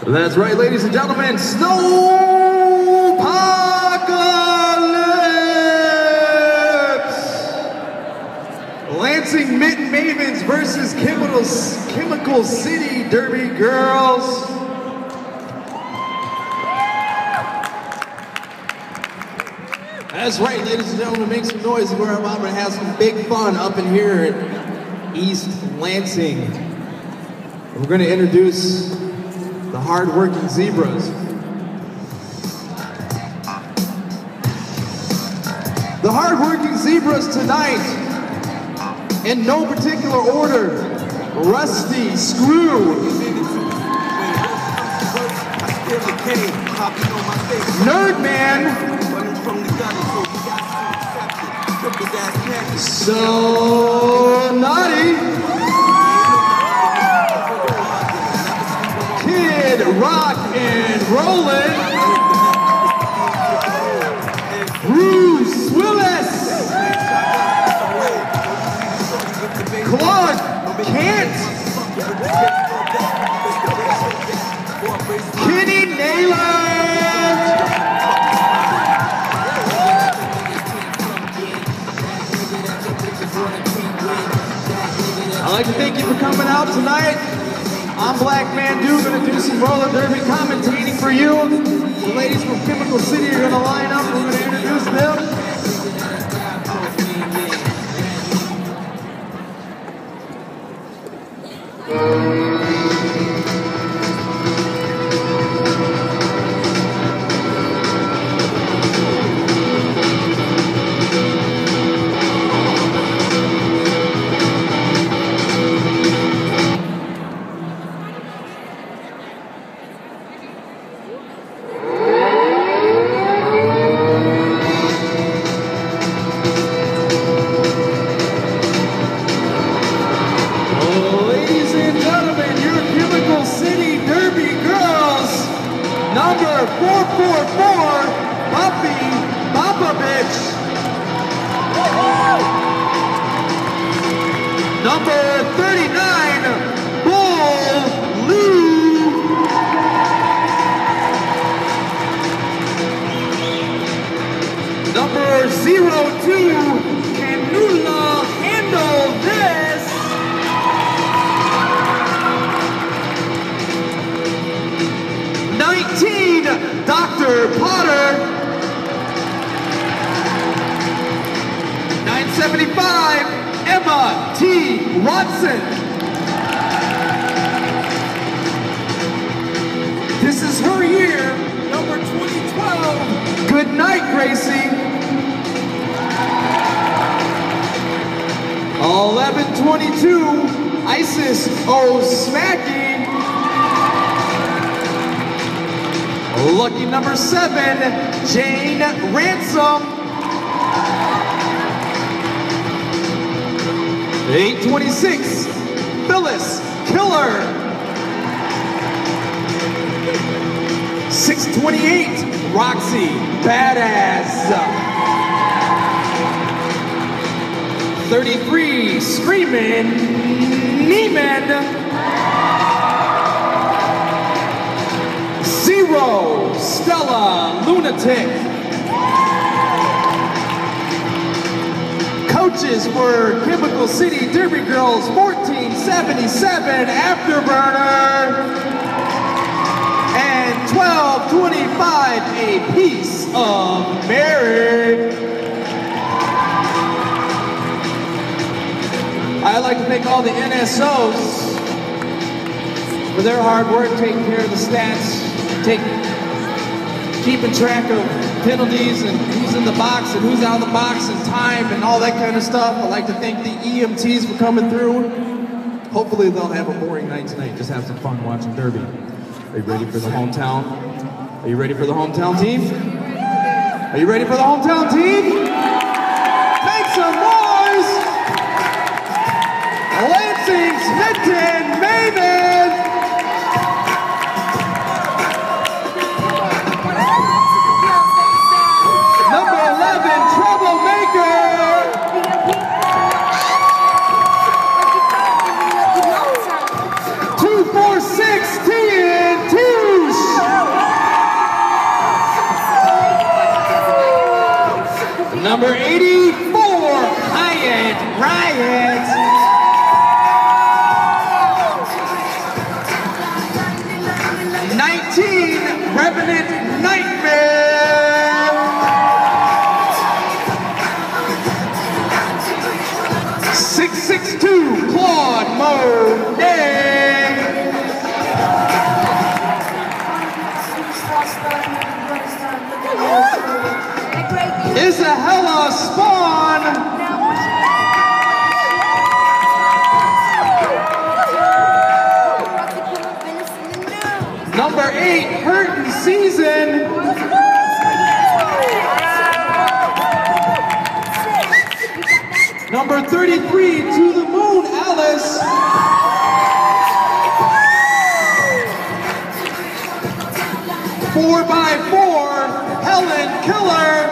That's right, ladies and gentlemen, Snowpocalypse! Lansing Mitten Mavens versus Chemical City Derby Girls. That's right, ladies and gentlemen, make some noise. We're about to have some big fun up in here at East Lansing. We're going to introduce the hard-working zebras. The hard-working zebras tonight, in no particular order: Rusty, Screw, Nerdman, So Naughty, Kid Rock and Rollin', Bruce Willis, Clark Kent, Kenny Nayland, I'd like to thank you for coming out tonight. I'm Black Man Dude, going to do some roller derby commentating for you. The ladies from Chemical City are going to line up. We're going to introduce them. Number 444, Buffy Popovich. Number 39, Bull Lou. Number 02, Canula Handle This. Dr. Potter. 975, Emma T. Watson. This is her year, number 2012. Good night, Gracie. 1122, Isis O'Smacky. Lucky number 7, Jane Ransom. 826, Phyllis Killer. 628, Roxy Badass. 33, Screamin' Neiman. 0, Stella Lunatic. Coaches were Chemical City Derby Girls, 1477 Afterburner and 1225 A Piece of Mary. I'd like to thank all the NSOs for their hard work taking care of the stats, keeping track of penalties and who's in the box and who's out of the box and time and all that kind of stuff. I'd like to thank the EMTs for coming through. Hopefully they'll have a boring night tonight. Just have some fun watching Derby. Are you ready for the hometown? Are you ready for the hometown team? Are you ready for the hometown team? Make some noise! Lansing's Mitten Mavens! Number 11, Troublemaker! 246 TNT! Number 84, Hyatt Riot. Revenant Nightmare. 662 Claude Monet. Isabella Spawn. Number 8, Hurtin' Season. Number 33, To the Moon, Alice. Four by Four, Helen Killer.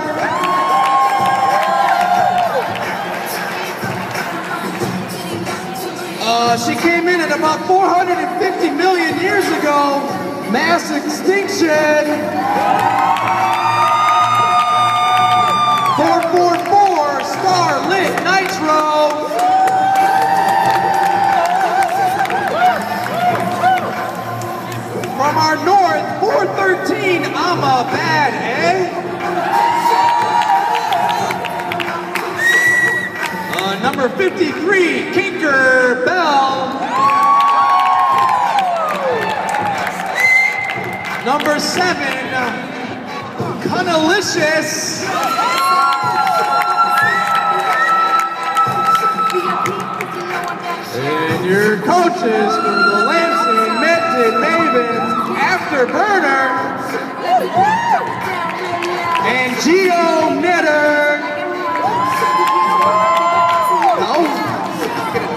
She came in at about 450 million years ago. Mass extinction. 444, Starlit Nitro. From our north, 413, I'm a bad, Number 53, Kinker Bell. Number 7, Cunalicious. And your coaches for the Lansing Mitten Mavens, Afterburner, and Geo Knitter.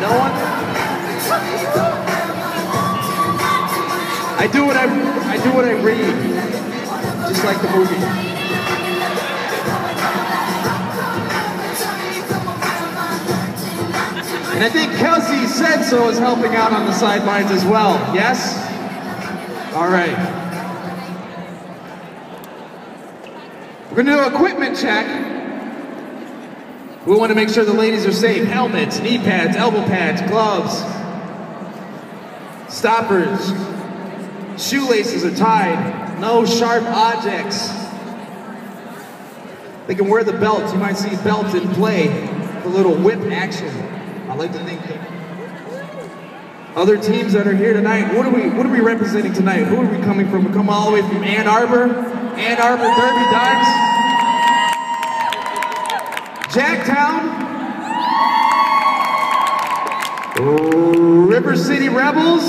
No one? I do what I read, just like the movie. And I think Kelsey said so is helping out on the sidelines as well. Yes? All right. We're gonna do an equipment check. We want to make sure the ladies are safe. Helmets, knee pads, elbow pads, gloves, stoppers, shoelaces are tied, no sharp objects. They can wear the belts. You might see belts in play, a little whip action. I like to think that other teams that are here tonight, what are we representing tonight? Who are we coming from? We come all the way from Ann Arbor Derby Dimes. Jacktown, River City Rebels,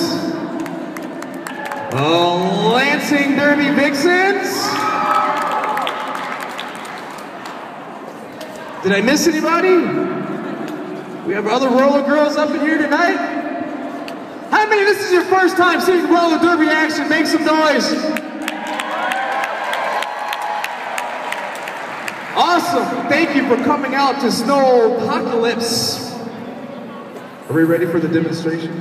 Lansing Derby Vixens. Did I miss anybody? We have other roller girls up in here tonight. How many, this is your first time seeing roller derby action? Make some noise. Awesome! Thank you for coming out to Snow Apocalypse. Are we ready for the demonstration?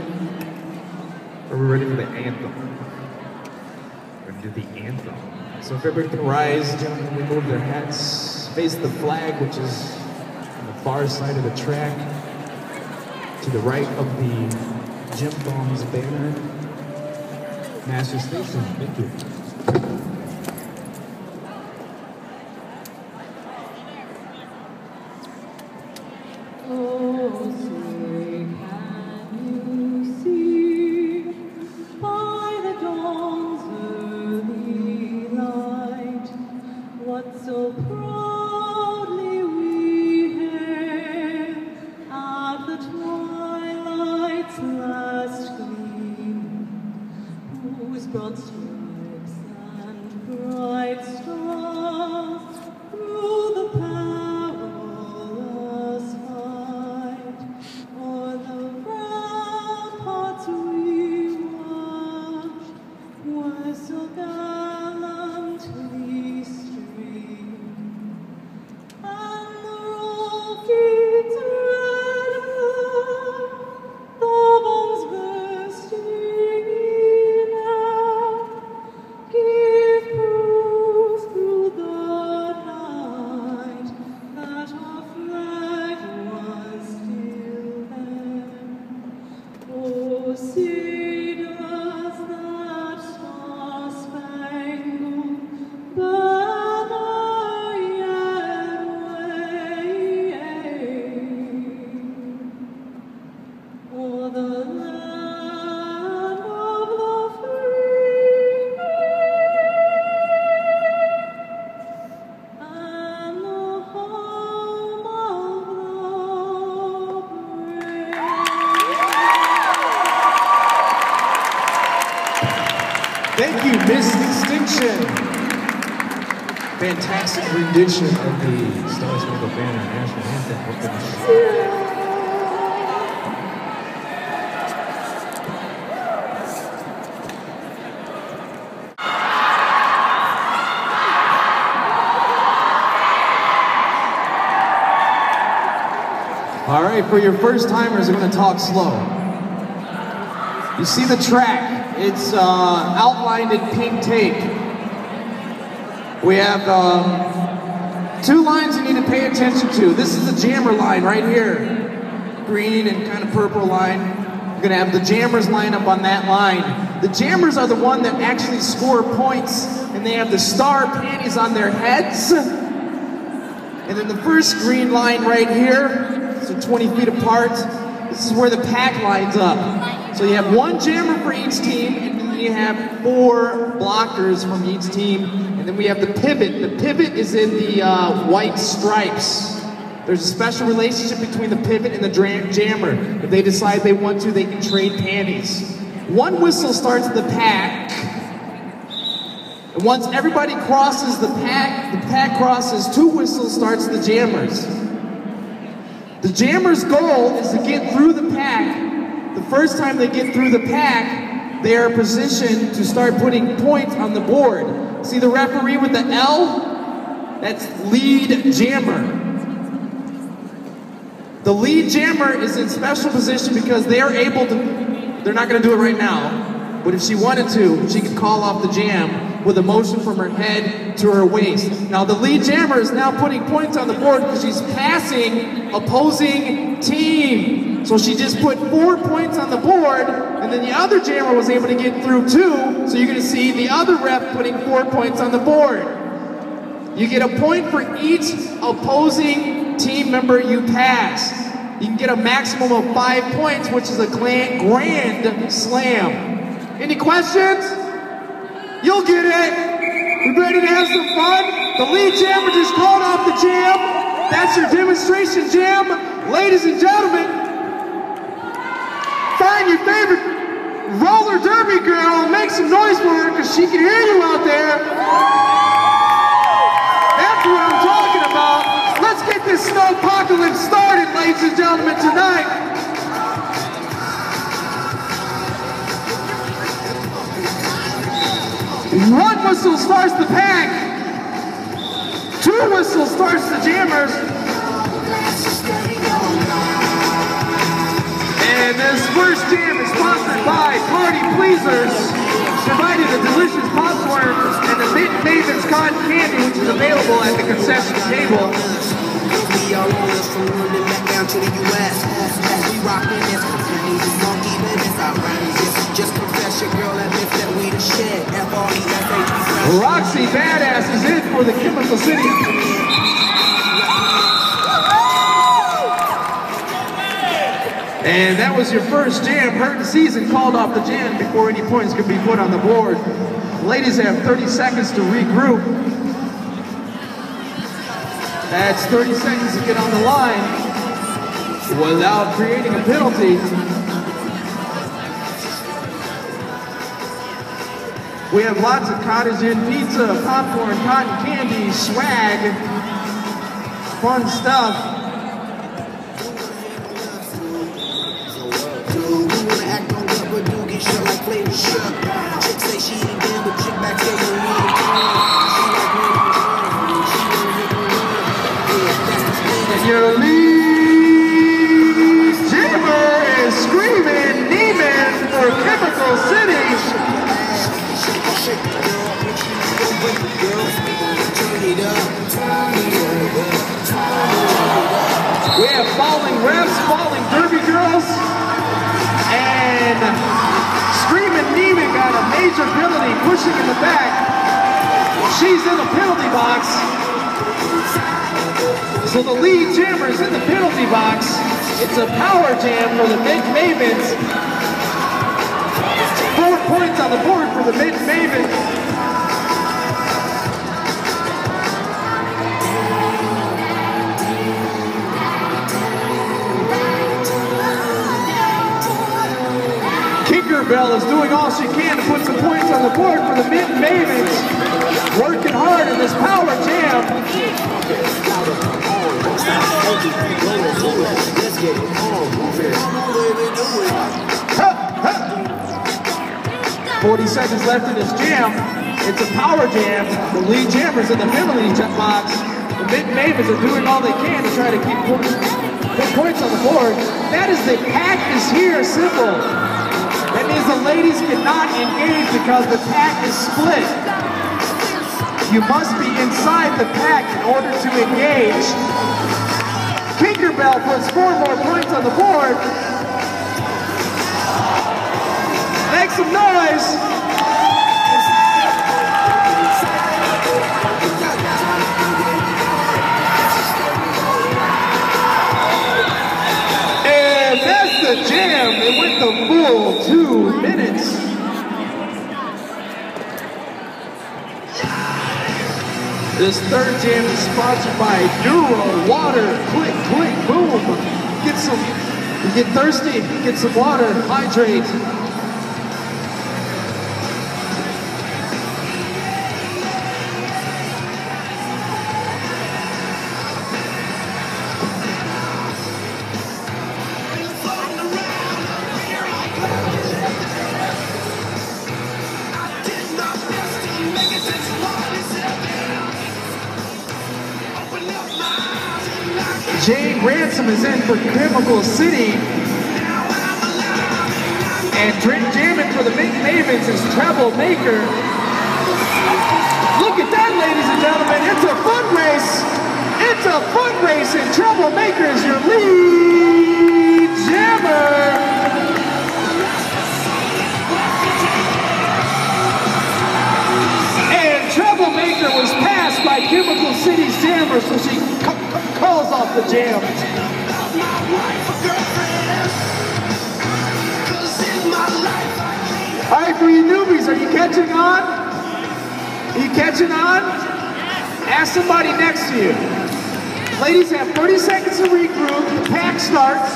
Are we ready for the anthem? We're gonna do the anthem. So if everybody can rise, gentlemen, remove their hats, face the flag, which is on the far side of the track, to the right of the Jim Bombs banner. Master Station, thank you. That Thank you, Miss Distinction. Fantastic rendition of the Star Spangled Banner National Anthem. All right, for your first timers, I'm going to talk slow. You see the track, it's outlined in pink tape. We have 2 lines you need to pay attention to. This is the jammer line right here. Green and kind of purple line. You're going to have the jammers line up on that line. The jammers are the one that actually score points, and they have the star panties on their heads. And then the first green line right here, so 20 feet apart, this is where the pack lines up. So you have 1 jammer for each team, and then you have 4 blockers from each team. And then we have the pivot. The pivot is in the white stripes. There's a special relationship between the pivot and the jammer. If they decide they want to, they can trade panties. 1 whistle starts the pack. And once everybody crosses the pack crosses, 2 whistles starts the jammers. The jammer's goal is to get through the pack. The first time they get through the pack, they are positioned to start putting points on the board. See the referee with the L? That's lead jammer. The lead jammer is in special position because they are able to, they're not going to do it right now, but if she wanted to, she could call off the jam with a motion from her head to her waist. Now the lead jammer is now putting points on the board because she's passing opposing team. So she just put 4 points on the board, and then the other jammer was able to get through 2, so you're gonna see the other ref putting 4 points on the board. You get a point for each opposing team member you pass. You can get a maximum of 5 points, which is a grand slam. Any questions? You'll get it. We ready to have some fun? The lead jammer just called off the jam. That's your demonstration jam. Ladies and gentlemen, find your favorite roller derby girl and make some noise for her because she can hear you out there. That's what I'm talking about. Let's get this snowpocalypse started, ladies and gentlemen, tonight. 1 whistle starts the pack. 2 whistles starts the jammers. And this first jam is sponsored by Party Pleasers, providing a delicious popcorn and the Mitten Mavens cotton candy, which is available at the concession table. We all on us from London back down to the U.S. As we rock in this, funky business outrageous. Just confess your girl admits that we the shit. F-R-E-S-H-E. Roxy Badass is in for the Chemical City. And that was your first jam. Hurtin' Season called off the jam before any points could be put on the board. Ladies have 30 seconds to regroup. That's 30 seconds to get on the line without creating a penalty. We have lots of cottage in pizza, popcorn, cotton candy, swag, fun stuff. And your lead jammer is screaming Neiman for Chemical City. We have falling refs, falling derby girls, and Screaming Neiman got a major penalty pushing in the back. She's in the penalty box. So the lead jammer is in the penalty box. It's a power jam for the Mitten Mavens. 4 points on the board for the Mitten Mavens. Tinkerbell is doing all she can to put some points on the the board for the Mitten Mavens. Working hard in this power jam. 40 seconds left in this jam. It's a power jam. The lead jammers in the middle of each box. The Mitten Mavens are doing all they can to try to keep points on the board. That is the pack is here symbol. That means the ladies cannot engage because the pack is split. You must be inside the pack in order to engage. Tinkerbell puts 4 more points on the board. Make some noise. And that's the jam. It went the full 2 minutes. This third jam is sponsored by Neuro Water. Click, click, boom. Get some, you get thirsty, get some water, hydrate. Jane Ransom is in for Chemical City. And jamming for the Mitten Mavens is Treble Maker. Look at that, ladies and gentlemen. It's a foot race. It's a foot race, and Treble Maker is your lead jammer. And Treble Maker was passed by Chemical City's jammer, so she calls off the jam. All right, for you newbies, are you catching on? Are you catching on? Ask somebody next to you. Ladies have 30 seconds to regroup. The pack starts.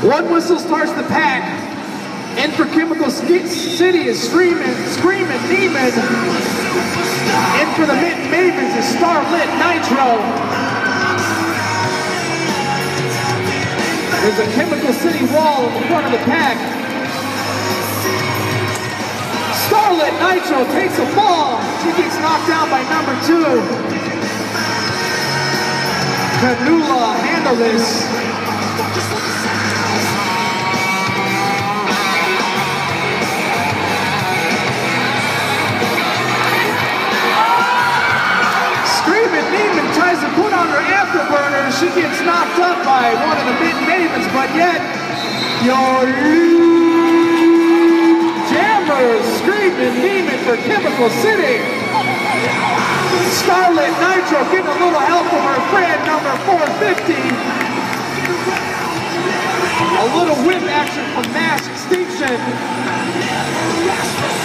One whistle starts the pack. And for Chemical City is Screamin' Demon. And for the Mitten Mavens is Starlit Nitro. There's a Chemical City wall in the front of the pack. Starlit Nitro takes a fall. She gets knocked down by number 2. Canula handle this. Tries to put on her afterburner, she gets knocked up by one of the Mitten Mavens, but yet your lead jammer, Screamin' Demon for Chemical City. Starlit Nitro getting a little help from her friend, number 450. A little whip action from Mass Extinction.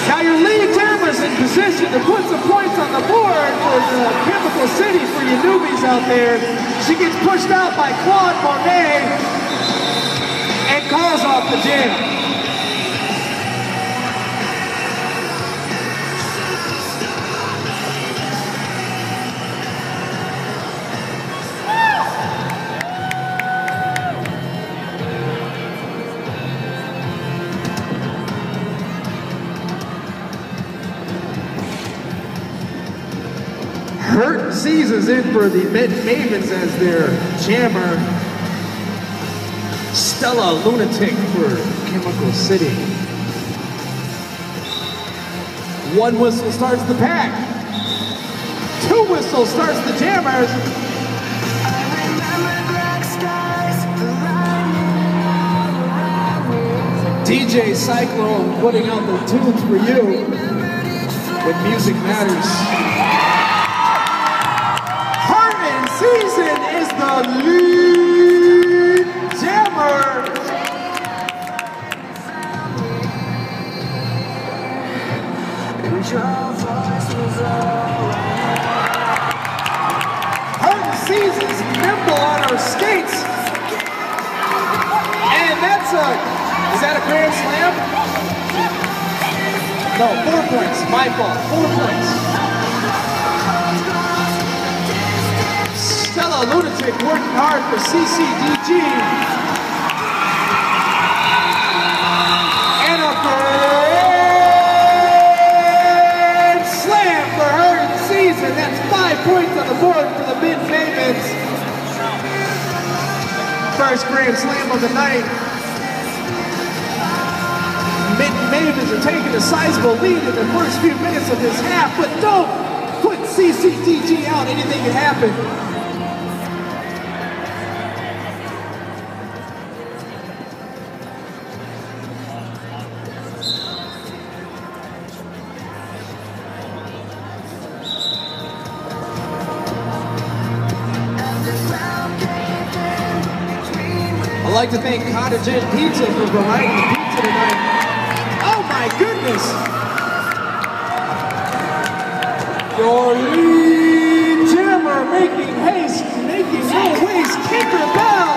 Now your lead jammer's in position to put some points on the board for Chemical City for you newbies out there. She gets pushed out by Claude Monet and calls off the jam. Hurt Seasons in for the Mitten Mavens as their jammer. Stella Lunatic for Chemical City. One whistle starts the pack. 2 whistles starts the jammers. DJ Cyclone putting out the tunes for you when music matters. Season is the lead jammer. Your voice was all power skates. And that's is that a grand slam? No, 4 points. My fault. 4 points. Stella Lunatic working hard for CCDG. And a grand slam for her in the season. That's 5 points on the board for the Mitten Mavens. First grand slam of the night. Mitten Mavens are taking a sizable lead in the first few minutes of this half, but don't put CCDG out. Anything can happen. I'd like to thank Cottage Inn Pizza for providing the pizza tonight. Oh my goodness! Your lead jammer making haste, making no waste, Tinkerbell!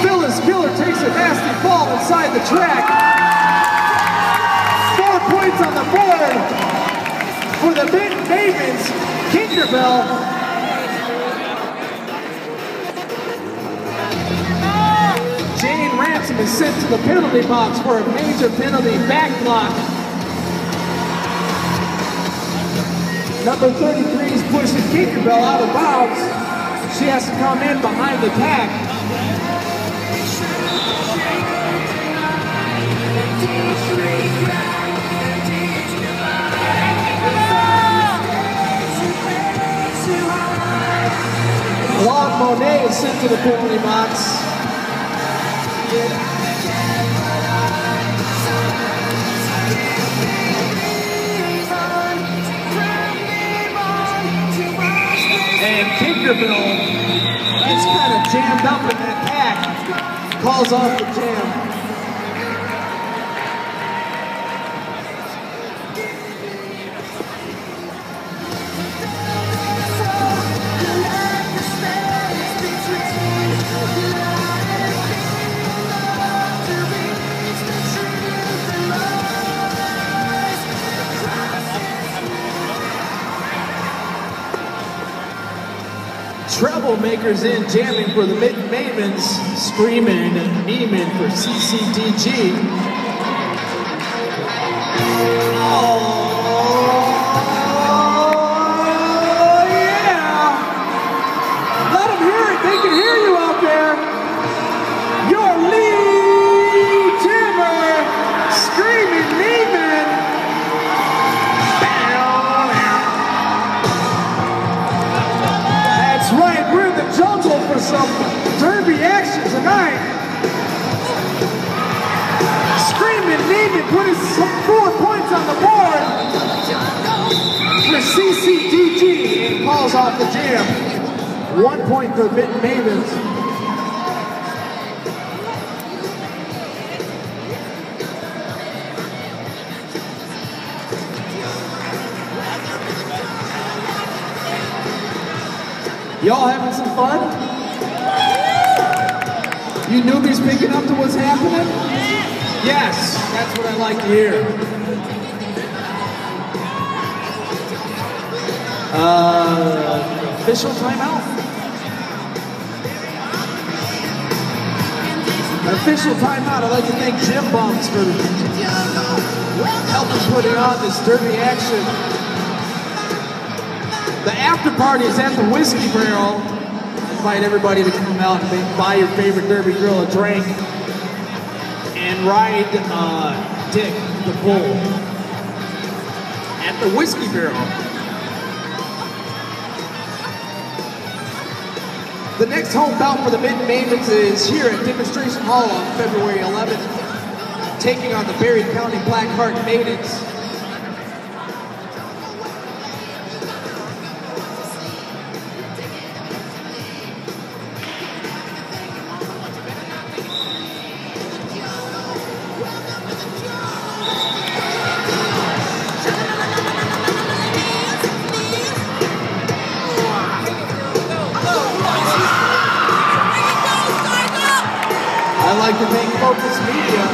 Phyllis Killer takes a nasty fall inside the track. 4 points on the board for the Mitten Mavens. Tinkerbell. Jane Ransom is sent to the penalty box for a major penalty back block. Number 33 is pushing Tinkerbell out of bounds. She has to come in behind the pack. Claude Monet is sent to the penalty box. And Tinkerbell gets kind of jammed up in that pack. Calls off the jam. Troublemakers in jamming for the Mitten Mavens, screaming and memeing for CCDG. Oh yeah! Let them hear it, they can hear you out there. Your lead jammer, screaming, memeing. Right, we're in the jungle for some derby action tonight. Screaming, memeing, putting some 4 points on the board for CCDG and calls off the jam. 1 point for Mitten Mavens. Y'all having some fun? You newbies picking up to what's happening? Yes, that's what I like to hear. Official timeout? Official timeout. I'd like to thank Jim Bums for helping putting on this derby action. The after party is at the Whiskey Barrel. I invite everybody to come out and buy your favorite Derby girl a drink and ride Dick the Bull at the Whiskey Barrel. The next home bout for the Mitten Mavens is here at Demonstration Hall on February 11th, taking on the Berry County Blackheart Maidens. like to thank Focus Media.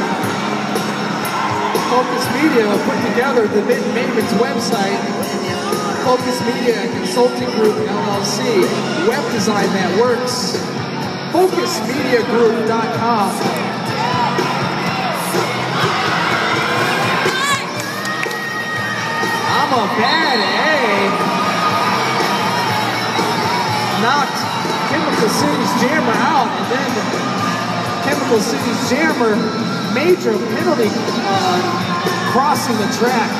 Focus Media put together the Mitten Mavens website. Focus Media Consulting Group LLC. Web design that works. FocusMediaGroup.com. I'm a bad A. Knocked Chemical City's jammer out, and then Chemical City's jammer major penalty crossing the track.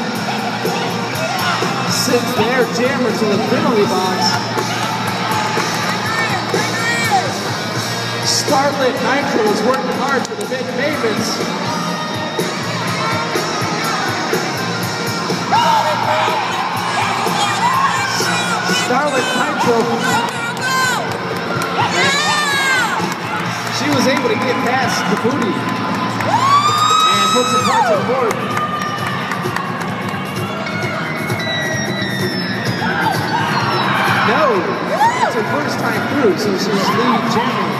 Sends their jammer to the penalty box. Starlit Nitro is working hard for the Mitten Mavens. Starlit Nitro. She was able to get past the booty and put some points on the board. No, it's her first time through, so she's lead jamming.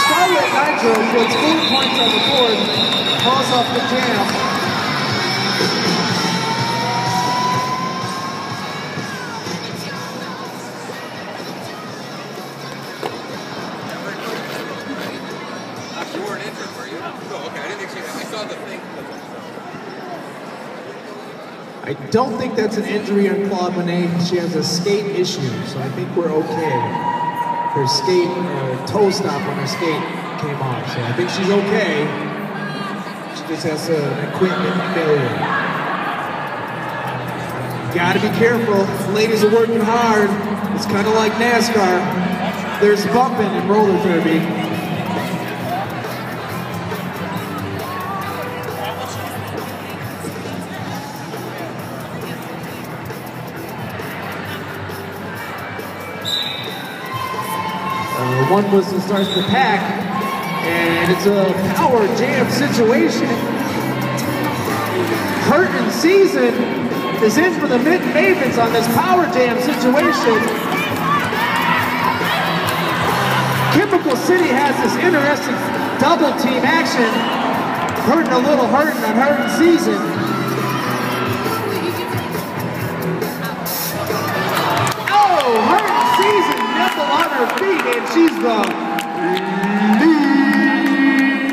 Starlit Nitro puts 4 points on the board, calls off the jam. I don't think that's an injury on Claude Monet. She has a skate issue, so I think we're okay. Her skate, toe stop on her skate came off, so I think she's okay. She just has an equipment failure. Gotta be careful. The ladies are working hard. It's kind of like NASCAR. There's bumping in roller derby. One whistle starts the pack, and it's a power jam situation. Curtain season is in for the Mitten Mavens on this power jam situation. Chemical City has this interesting double team action. Hurting a little hurting on Curtain season. Oh, Curtain season. Nipple on her feet, and she's the lead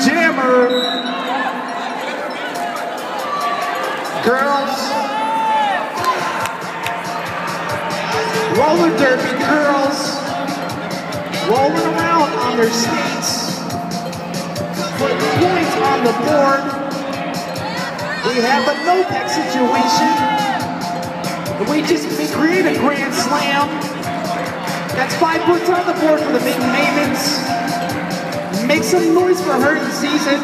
jammer. Girls, roller derby girls, rolling around on their skates, putting points on the board. We have a no-pack situation. We create a grand slam. That's 5 points on the board for the Mitten Mavens. Make some noise for her this season.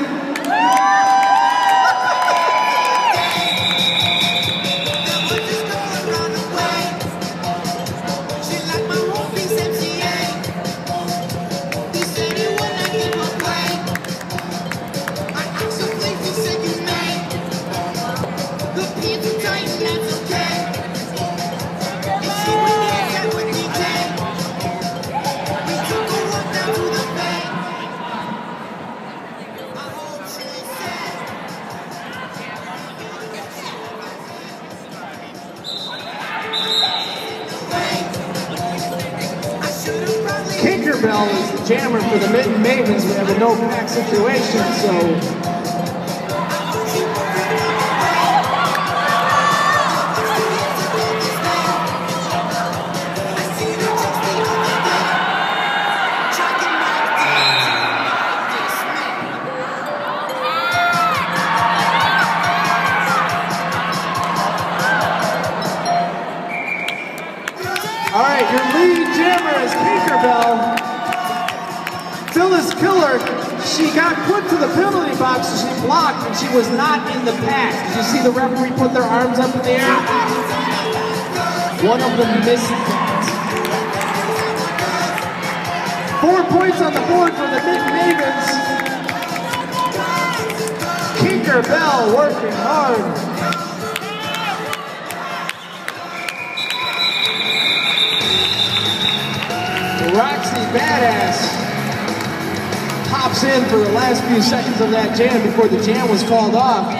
Bell is the jammer for the Mitten Mavens. We have a no-pack situation, so all right, your lead jammer is Tinkerbell. Phyllis Killer, she got put to the penalty box, so she blocked, and she was not in the pack. Did you see the referee put their arms up in the air? One of them missed that. 4 points on the board for the Mitten Mavens. Tinkerbell working hard. Badass hops in for the last few seconds of that jam before the jam was called off.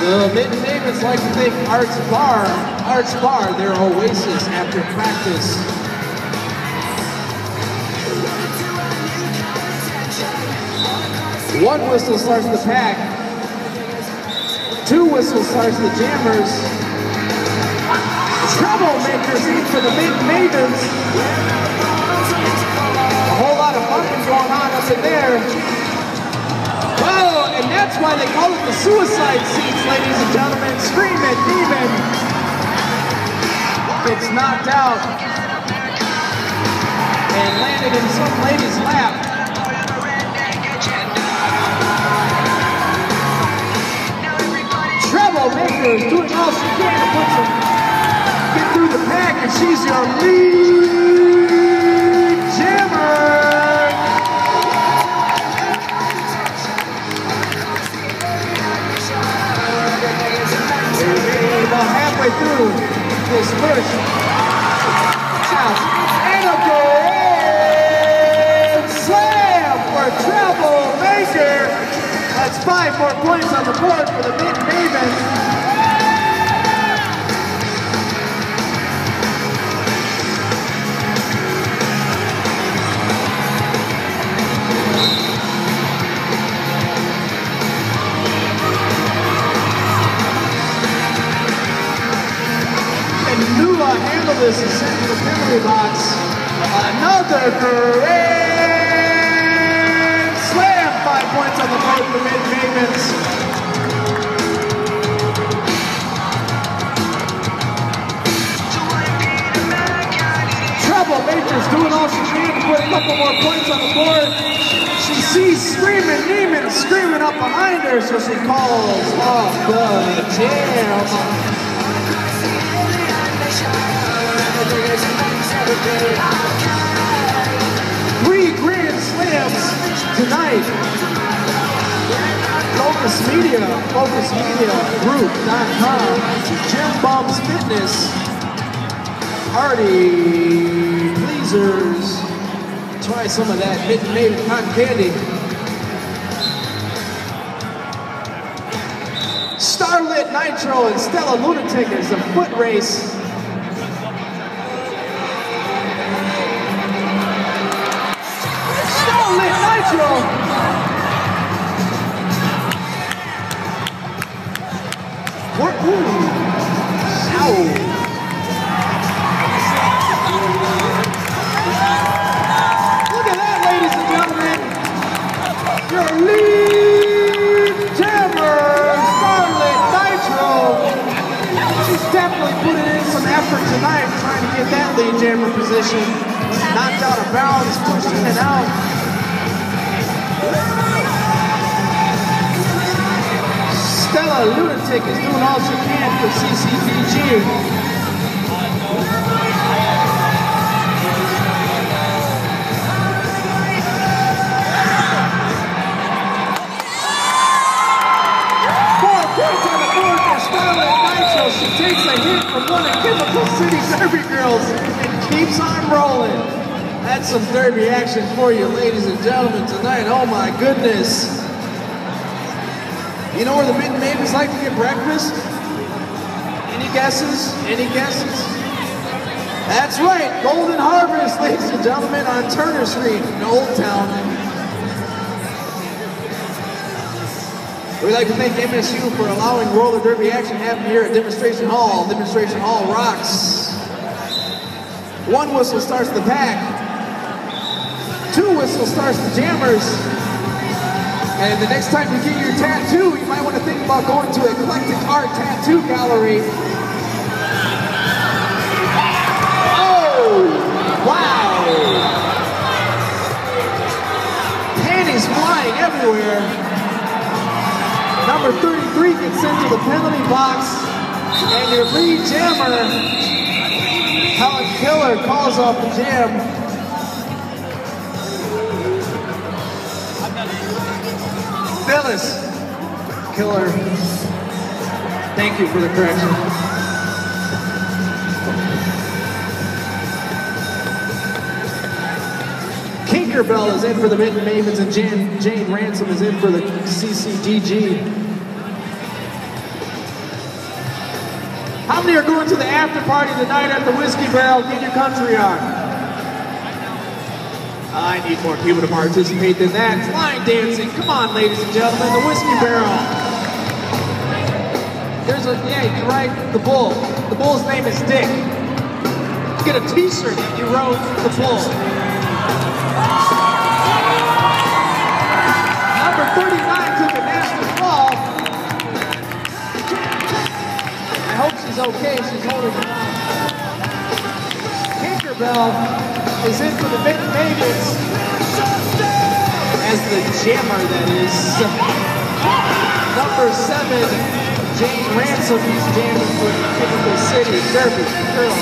The Mitten Mavens like to thank Arts Bar, their oasis after practice. One whistle starts the pack. Two whistles starts the jammers. Troublemakers eat for the Mitten Mavens. A whole lot of fun going on up in there. Whoa, and that's why they call it the suicide seats, ladies and gentlemen. Screaming Demon gets knocked out and landed in some lady's lap. Troublemakers doing all she can to get through the pack, and she's your lead jammer. About halfway through this first half, and a grand slam for Troublemaker. That's 5 more points on the board for the Mitten Mavens. Handle this and send to the penalty box. Another grand slam. 5 points on the board for the Mitten Mavens. Troublemakers doing all she can to put a couple more points on the board. She sees Screaming Demon screaming up behind her, so she calls off the jam. 3 grand slams tonight. FocusMediaGroup.com, Gym Bombs Fitness, Party Pleasers. Try some of that Mitten Maven cotton candy. Starlit Nitro and Stella Lunatic is a foot race. Nitro. Look at that, ladies and gentlemen. Your lead jammer, Starlit Nitro. She's definitely putting in some effort tonight trying to get that lead jammer position. Knocked out of bounds, pushed in and out. Stella Lunatic is doing all she can for CCDG. She takes a hit from one of Chemical City's Derby girls and keeps on rolling. That's some derby action for you, ladies and gentlemen, tonight. Oh my goodness. You know where the Mitten Mavens like to get breakfast? Any guesses? Any guesses? That's right, Golden Harvest, ladies and gentlemen, on Turner Street in Old Town. We'd like to thank MSU for allowing roller derby action to happen here at Demonstration Hall. Demonstration Hall rocks. 1 whistle starts the pack. 2 whistles starts the jammers. And the next time you get your tattoo, you might want to think about going to Eclectic Art Tattoo Gallery. Oh, wow. Panties flying everywhere. Number 33 gets sent to the penalty box, and your lead jammer, Helen Killer, calls off the jam. Phyllis, killer. Thank you for the correction. Tinkerbell is in for the Mitten Mavens, and Jane Ransom is in for the CCDG. How many are going to the after party tonight at the Whiskey Barrel? Get your country on. I need more people to participate than that. It's line dancing. Come on, ladies and gentlemen, the Whiskey Barrel. There's a, yeah, you're right, the bull. The bull's name is Dick. Get a t-shirt that you wrote the bull. Number 39 took a nasty fall. I hope she's okay. She's holding it on. Tinkerbell is in for the Mitten Mavens as the jammer, that is. Number 7, Jane Ransom, he's jamming for Typical City, Derby, Girl.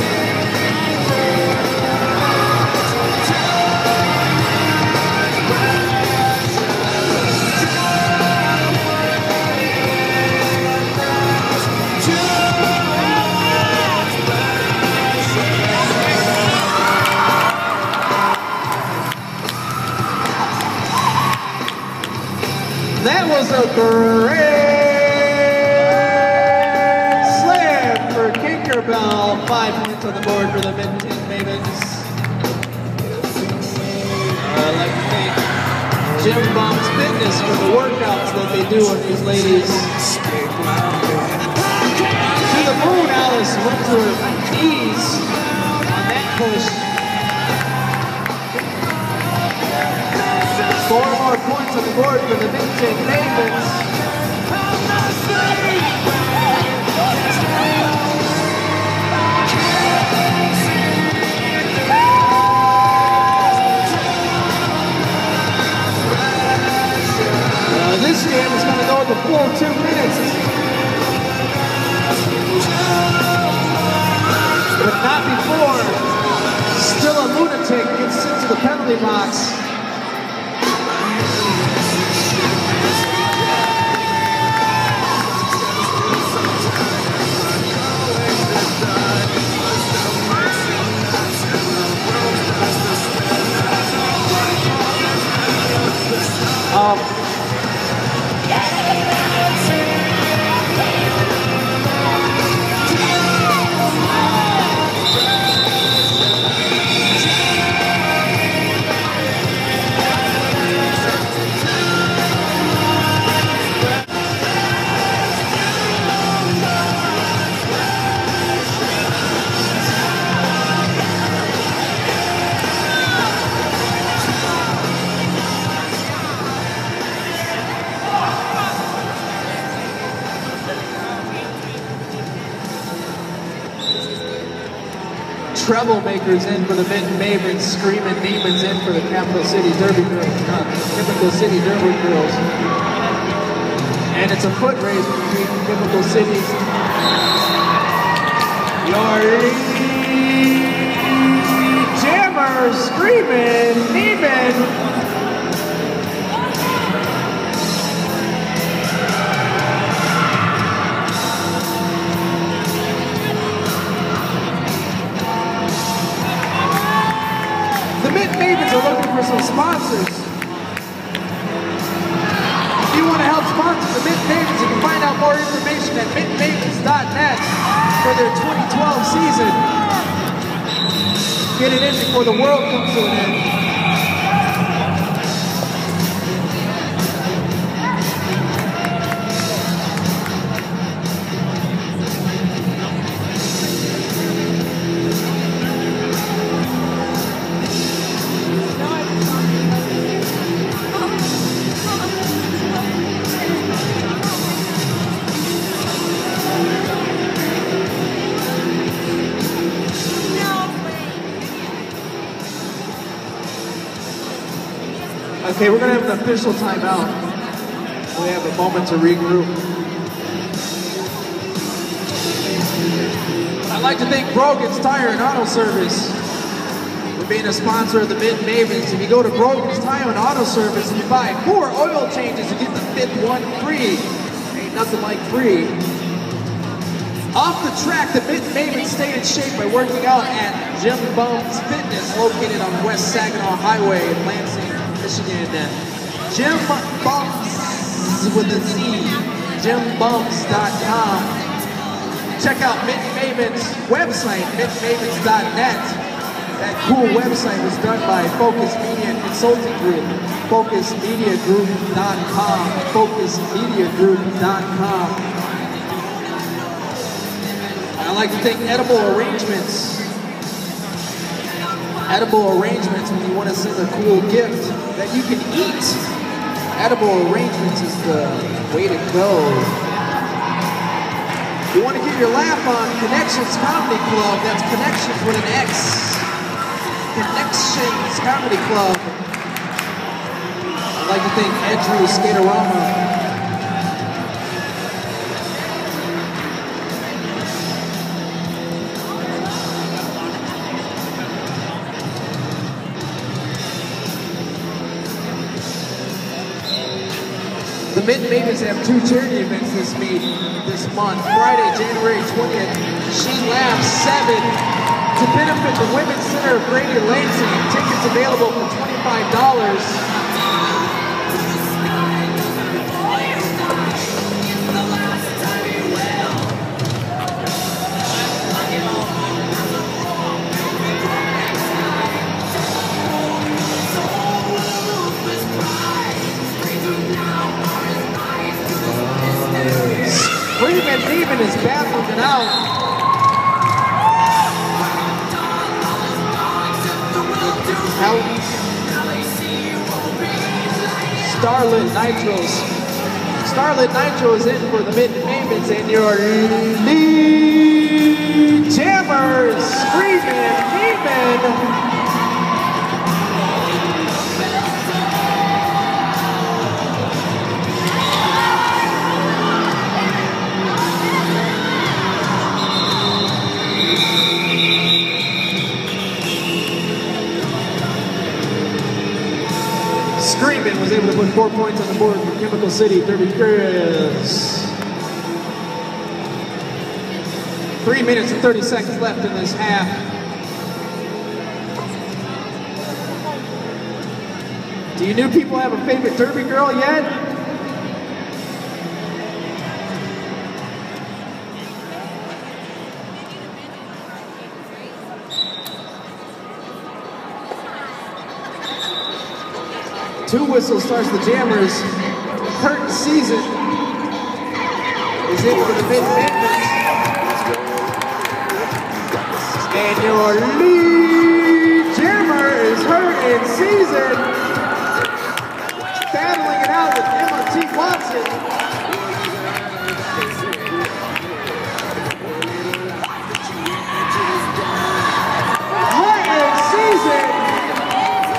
That was a great slam for Tinkerbell. 5 points on the board for the Mitten Mavens. I'd like to thank Jim Bomb's Fitness for the workouts that they do on these ladies. To the moon, Alice went to her knees on that push. 4 more points on the board for the Mitten Mavens. This game is going to go the full 2 minutes. But not before. Still a lunatic gets into the penalty box. Troublemakers in for the Mitten Mavens, Screaming Demons in for the Capital City Derby Girls, Typical City Derby Girls. And it's a foot race between Typical Cities. Your jammer, Screaming Demon. Are looking for some sponsors. If you want to help sponsor the Mitten Mavens, you can find out more information at mittenmavens.net for their 2012 season. Get it in before the world comes to an end. Okay, we're going to have an official timeout. We have a moment to regroup. I'd like to thank Brogan's Tire and Auto Service. for being a sponsor of the Mitten Mavens. If you go to Brogan's Tire and Auto Service and you buy 4 oil changes, you get the 5th one free. Ain't nothing like free. Off the track, the Mitten Mavens stay in shape by working out at Jim Bum's Fitness, located on West Saginaw Highway in Lansing, Michigan. Jim Bum's with a Z, jimbums.com. Check out Mitten Mavens' website, mittenmavens.net. That cool website was done by Focus Media Consulting Group, focusmediagroup.com, focusmediagroup.com. I'd like to thank Edible Arrangements. Edible Arrangements, when you want to send a cool gift that you can eat. Edible Arrangements is the way to go. You want to get your laugh on Connections Comedy Club, that's Connections with an X. Connections Comedy Club. I'd like to thank Andrew Skaterama. The Mitten Mavens have 2 charity events this month. Friday, January 20th, She Laughs 7 to benefit the Women's Center of Greater Lansing. Tickets available for $25. Mitten Mavens is battling it out. Starlit Nitros. Starlit Nitro is in for the Mitten Mavens, and your lead jammers screaming, heaving. Screamin' was able to put 4 points on the board for Chemical City, 30 Chris. 3 minutes and 30 seconds left in this half. Do you new people have a favorite Derby girl yet? Two Whistle starts the Jammers. Curtain Season is in for the Mitten Mavens. And your lead jammer is Curtain Season. Battling it out with M.T. Watson. Curtain Season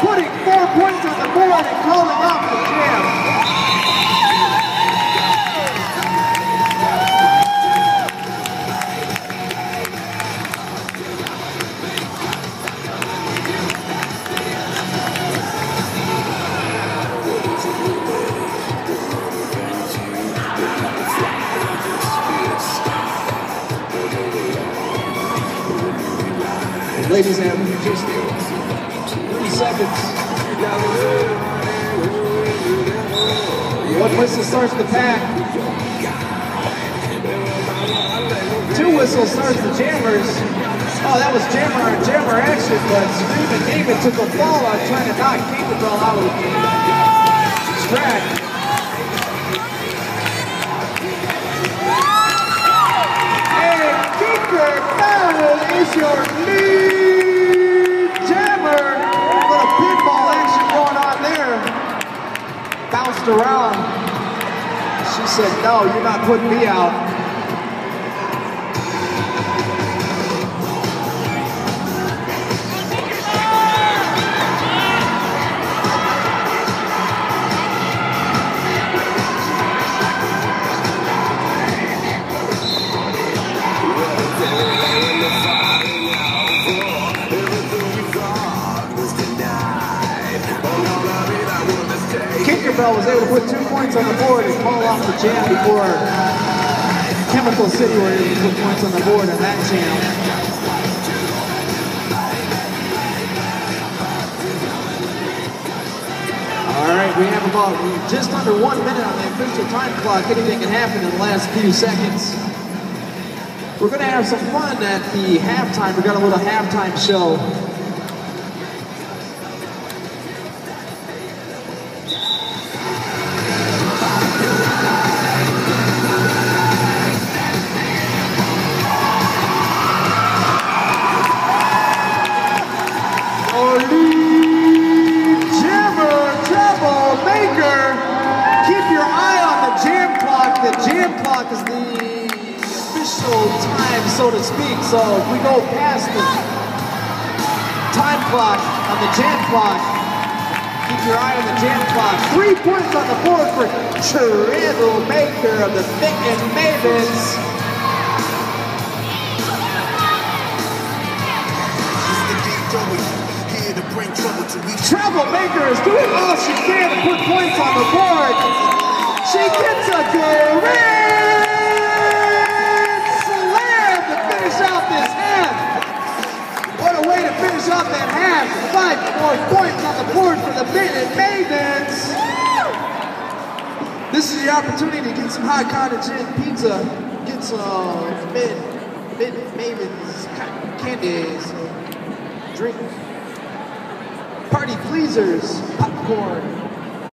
putting 4 points on the board and calling off the jam. Ladies have just 3 seconds. One whistle starts the pack. 2 whistles starts the Jammers. Oh, that was jammer on jammer action, but Screamin' David took a fall on trying to knock Capable out of the track. And Keeper Bell is your lead jammer. A little pinball action going on there. Bounced around. She said, no, you're not putting me out. able to put 2 points on the board and call off the jam before Chemical City were able to put points on the board on that jam. All right, we have about just under 1 minute on the official time clock. Anything can happen in the last few seconds. We're going to have some fun at the halftime. We got a little halftime show. Is the official time, so to speak. So if we go past the time clock on the jam clock, keep your eye on the jam clock. 3 points on the board for Troublemaker of the Mitten Mavens. Troublemaker is doing all she can to put points on the board. She gets a grand slam to finish out this half. What a way to finish out that half. 5 more points on the board for the Mitten Mavens. This is your opportunity to get some hot cottage and pizza. Get some Mitten Mavens candies. Drink. Party pleasers. Popcorn.